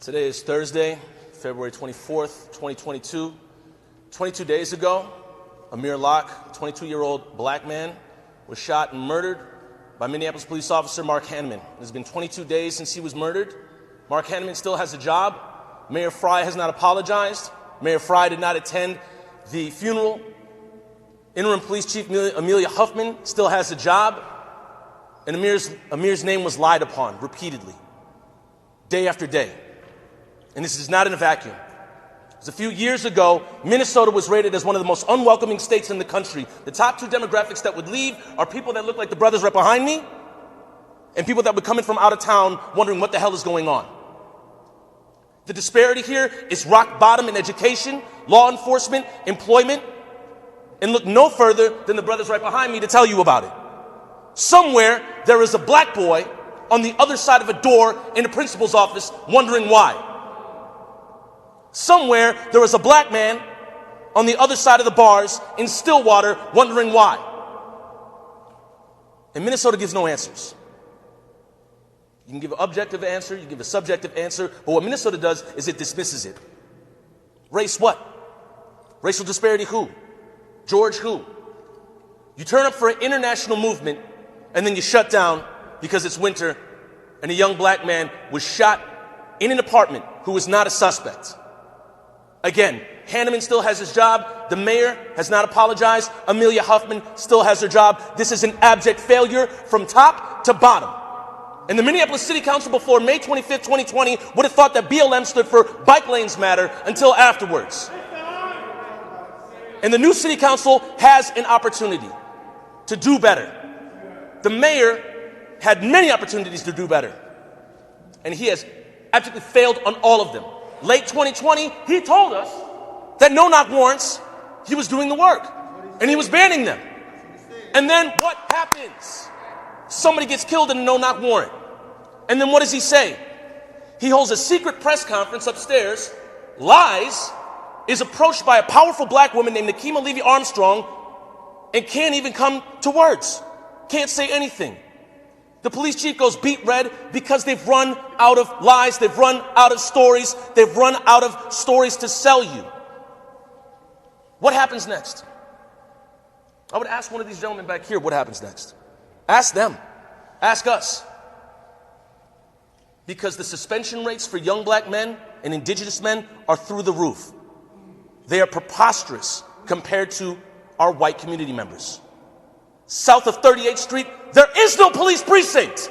Today is Thursday, February 24th, 2022. 22 days ago, Amir Locke, a 22-year-old black man, was shot and murdered by Minneapolis police officer Mark Hanneman. It has been 22 days since he was murdered. Mark Hanneman still has a job. Mayor Frye has not apologized. Mayor Frye did not attend the funeral. Interim Police Chief Amelia Huffman still has a job. And Amir's name was lied upon repeatedly, day after day. And this is not in a vacuum. It was a few years ago, Minnesota was rated as one of the most unwelcoming states in the country. The top two demographics that would leave are people that look like the brothers right behind me and people that would come in from out of town wondering what the hell is going on. The disparity here is rock bottom in education, law enforcement, employment, and look no further than the brothers right behind me to tell you about it. Somewhere there is a black boy on the other side of a door in the principal's office wondering why. Somewhere there is a black man on the other side of the bars in Stillwater wondering why. And Minnesota gives no answers. You can give an objective answer, you give a subjective answer, but what Minnesota does is it dismisses it. Race what? Racial disparity who? George who? You turn up for an international movement and then you shut down because it's winter and a young black man was shot in an apartment who was not a suspect. Again, Hanneman still has his job. The mayor has not apologized. Amelia Huffman still has her job. This is an abject failure from top to bottom. And the Minneapolis City Council before May 25th, 2020 would have thought that BLM stood for Bike Lanes Matter until afterwards. And the new City Council has an opportunity to do better. The mayor had many opportunities to do better. And he has abjectly failed on all of them. Late 2020, he told us that no-knock warrants, he was doing the work. And he was banning them. And then what happens? Somebody gets killed in a no-knock warrant. And then what does he say? He holds a secret press conference upstairs, lies, is approached by a powerful black woman named Nakima Levy-Armstrong, and can't even come to words. Can't say anything. The police chief goes beet red because they've run out of lies, they've run out of stories, they've run out of stories to sell you. What happens next? I would ask one of these gentlemen back here what happens next. Ask them. Ask us. Because the suspension rates for young black men and indigenous men are through the roof. They are preposterous compared to our white community members. South of 38th Street, there is no police precinct.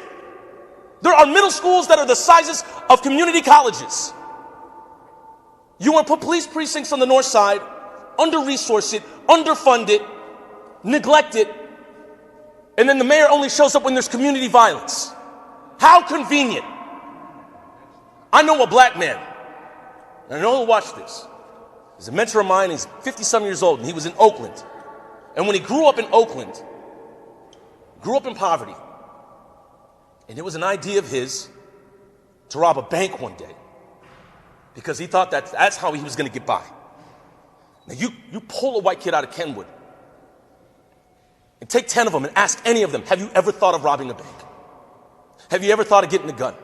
There are middle schools that are the sizes of community colleges. You want to put police precincts on the north side, under-resource it, underfund it, neglect it, and then the mayor only shows up when there's community violence. How convenient. I know a black man, and I know he'll watch this. He's a mentor of mine, he's 50-some years old, and he was in Oakland. And when he grew up in Oakland, grew up in poverty, and it was an idea of his to rob a bank one day because he thought that that's how he was going to get by. Now you pull a white kid out of Kenwood and take 10 of them and ask any of them, have you ever thought of robbing a bank? Have you ever thought of getting a gun?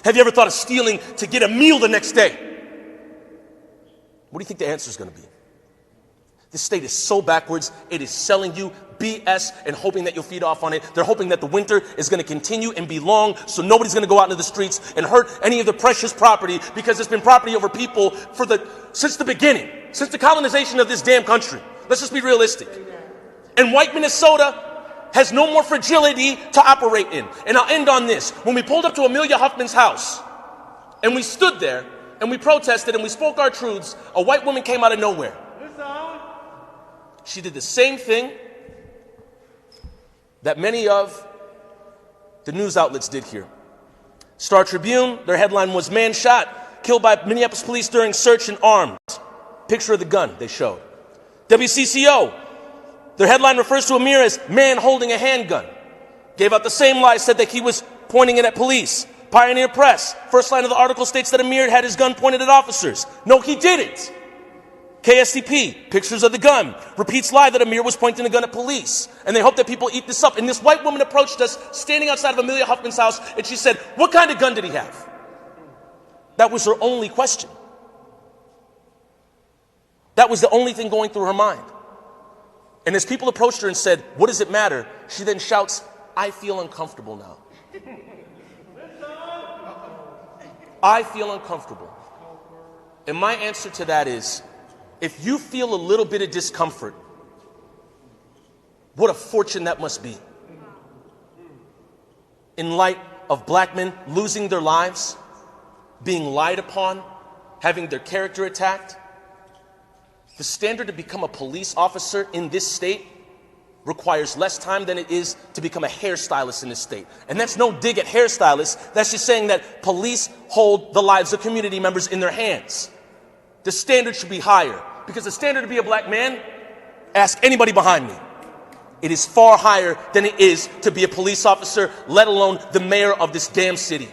Have you ever thought of stealing to get a meal the next day? What do you think the answer is going to be? This state is so backwards, it is selling you BS and hoping that you'll feed off on it. They're hoping that the winter is going to continue and be long, so nobody's going to go out into the streets and hurt any of the precious property because it's been property over people since the beginning, since the colonization of this damn country. Let's just be realistic. And white Minnesota has no more fragility to operate in. And I'll end on this. When we pulled up to Amelia Huffman's house and we stood there and we protested and we spoke our truths, a white woman came out of nowhere. She did the same thing that many of the news outlets did here. Star Tribune, their headline was "Man Shot, Killed by Minneapolis Police During Search and Armed." Picture of the gun they showed. WCCO, their headline refers to Amir as "Man Holding a Handgun." Gave out the same lie, said that he was pointing it at police. Pioneer Press, first line of the article states that Amir had his gun pointed at officers. No, he didn't. KSTP, pictures of the gun, repeats lie that Amir was pointing a gun at police. And they hope that people eat this up. And this white woman approached us standing outside of Amelia Huffman's house, and she said, "What kind of gun did he have?" That was her only question. That was the only thing going through her mind. And as people approached her and said, "What does it matter?" she then shouts, "I feel uncomfortable now. I feel uncomfortable." And my answer to that is, if you feel a little bit of discomfort, what a fortune that must be. In light of black men losing their lives, being lied upon, having their character attacked, the standard to become a police officer in this state requires less time than it is to become a hairstylist in this state. And that's no dig at hairstylists. That's just saying that police hold the lives of community members in their hands. The standard should be higher, because the standard to be a black man, ask anybody behind me, it is far higher than it is to be a police officer, let alone the mayor of this damn city.